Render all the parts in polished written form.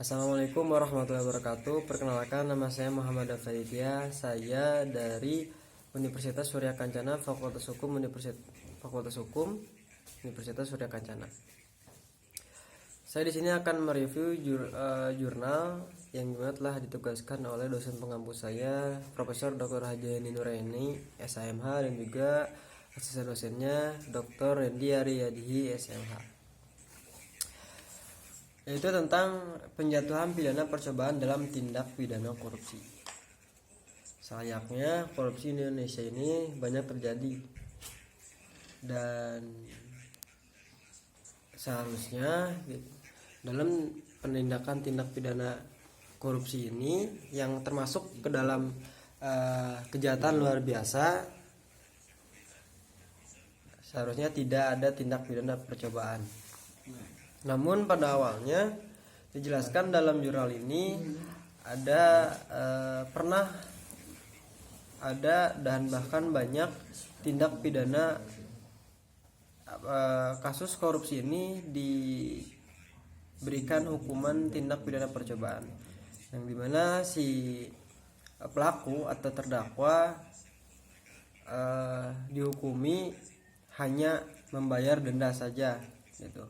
Assalamualaikum warahmatullahi wabarakatuh. Perkenalkan, nama saya Muhammad Afidya. Saya dari Universitas Surya Kencana, Fakultas Hukum Universitas Surya Kencana. Saya di sini akan mereview jurnal yang juga telah ditugaskan oleh dosen pengampu saya, Profesor Dr. Haji Nuraini, SHMH, dan juga asisten dosennya Dr. Randy Ariyadihi, SMH. Yaitu tentang penjatuhan pidana percobaan dalam tindak pidana korupsi. Sayangnya korupsi di Indonesia ini banyak terjadi, dan seharusnya dalam penindakan tindak pidana korupsi ini yang termasuk ke dalam kejahatan luar biasa, seharusnya tidak ada tindak pidana percobaan. Namun pada awalnya dijelaskan dalam jurnal ini pernah ada dan bahkan banyak tindak pidana kasus korupsi ini diberikan hukuman tindak pidana percobaan, yang dimana si pelaku atau terdakwa dihukumi hanya membayar denda saja gitu,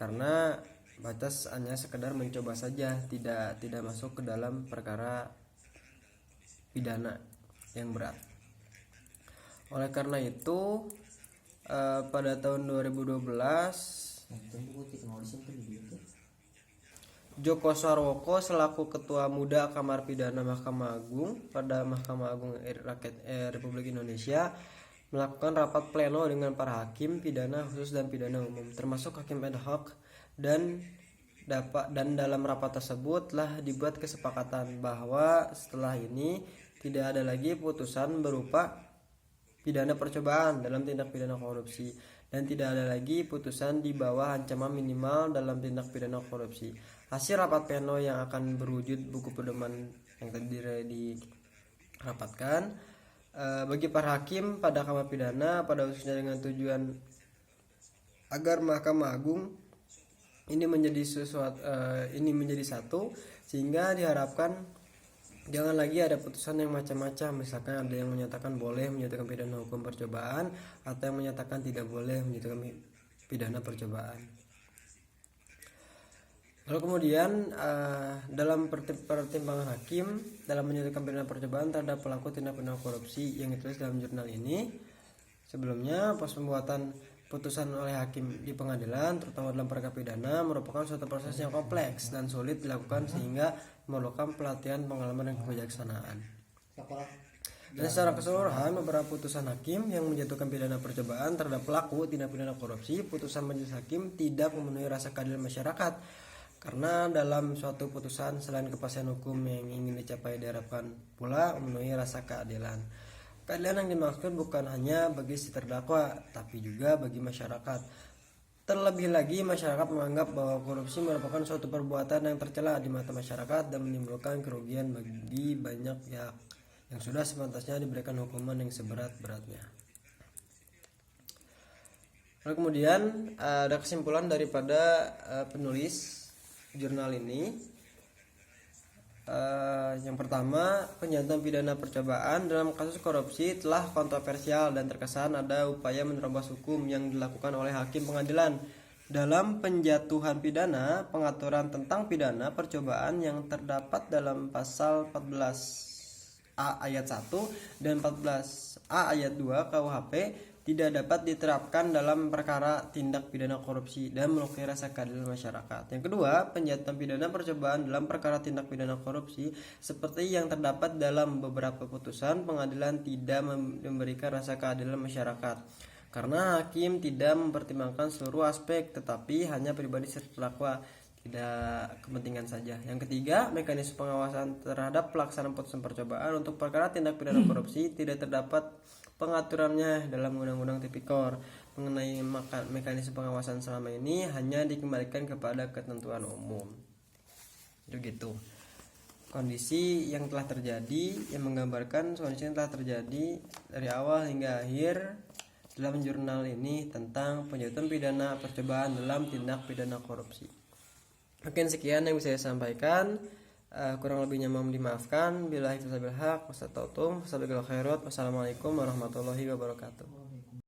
karena batas hanya sekedar mencoba saja, tidak masuk ke dalam perkara pidana yang berat. Oleh karena itu pada tahun 2012 Joko Sarwoko selaku Ketua Muda Kamar Pidana Mahkamah Agung pada Mahkamah Agung Rakyat Republik Indonesia melakukan rapat pleno dengan para hakim pidana khusus dan pidana umum, termasuk hakim ad hoc, dan dalam rapat tersebut telah dibuat kesepakatan bahwa setelah ini tidak ada lagi putusan berupa pidana percobaan dalam tindak pidana korupsi, dan tidak ada lagi putusan di bawah ancaman minimal dalam tindak pidana korupsi. Hasil rapat pleno yang akan berwujud buku pedoman yang tadi dirapatkan bagi para hakim pada kamar pidana pada khususnya dengan tujuan agar Mahkamah Agung ini menjadi satu, sehingga diharapkan jangan lagi ada putusan yang macam-macam, misalkan ada yang menyatakan boleh menyatakan pidana hukum percobaan atau yang menyatakan tidak boleh menyatakan pidana percobaan. Lalu kemudian dalam pertimbangan hakim dalam menyatakan pidana percobaan terhadap pelaku tindak pidana korupsi yang ditulis dalam jurnal ini, sebelumnya pos pembuatan putusan oleh hakim di pengadilan terutama dalam perkara pidana merupakan suatu proses yang kompleks dan sulit dilakukan, sehingga memerlukan pelatihan, pengalaman, dan kebijaksanaan. Dan secara keseluruhan beberapa putusan hakim yang menjatuhkan pidana percobaan terhadap pelaku tindak pidana korupsi, putusan majelis hakim tidak memenuhi rasa keadilan masyarakat, karena dalam suatu putusan selain kepastian hukum yang ingin dicapai diharapkan pula memenuhi rasa keadilan. Keadilan yang dimaksud bukan hanya bagi si terdakwa, tapi juga bagi masyarakat. Terlebih lagi masyarakat menganggap bahwa korupsi merupakan suatu perbuatan yang tercela di mata masyarakat dan menimbulkan kerugian bagi banyak pihak yang sudah sepantasnya diberikan hukuman yang seberat-beratnya. Lalu kemudian ada kesimpulan daripada penulis jurnal ini. Yang pertama, penjatuhan pidana percobaan dalam kasus korupsi telah kontroversial dan terkesan ada upaya menerobos hukum yang dilakukan oleh hakim pengadilan. Dalam penjatuhan pidana, pengaturan tentang pidana percobaan yang terdapat dalam pasal 14A ayat 1 dan 14A ayat 2 KUHP tidak dapat diterapkan dalam perkara tindak pidana korupsi dan melukai rasa keadilan masyarakat. Yang kedua, penjatuhan pidana percobaan dalam perkara tindak pidana korupsi seperti yang terdapat dalam beberapa putusan pengadilan tidak memberikan rasa keadilan masyarakat, karena hakim tidak mempertimbangkan seluruh aspek tetapi hanya pribadi terdakwa, tidak kepentingan saja. Yang ketiga, mekanisme pengawasan terhadap pelaksanaan putusan percobaan untuk perkara tindak pidana korupsi tidak terdapat pengaturannya dalam Undang-Undang Tipikor. Mengenai mekanisme pengawasan selama ini hanya dikembalikan kepada ketentuan umum. Itu gitu. Kondisi yang telah terjadi yang menggambarkan kondisi yang telah terjadi dari awal hingga akhir dalam jurnal ini tentang penjatuhan pidana percobaan dalam tindak pidana korupsi. Mungkin sekian yang bisa saya sampaikan. Kurang lebihnya mohon dimaafkan. Billahi taufiq wal hidayah. Wassalamualaikum warahmatullahi wabarakatuh.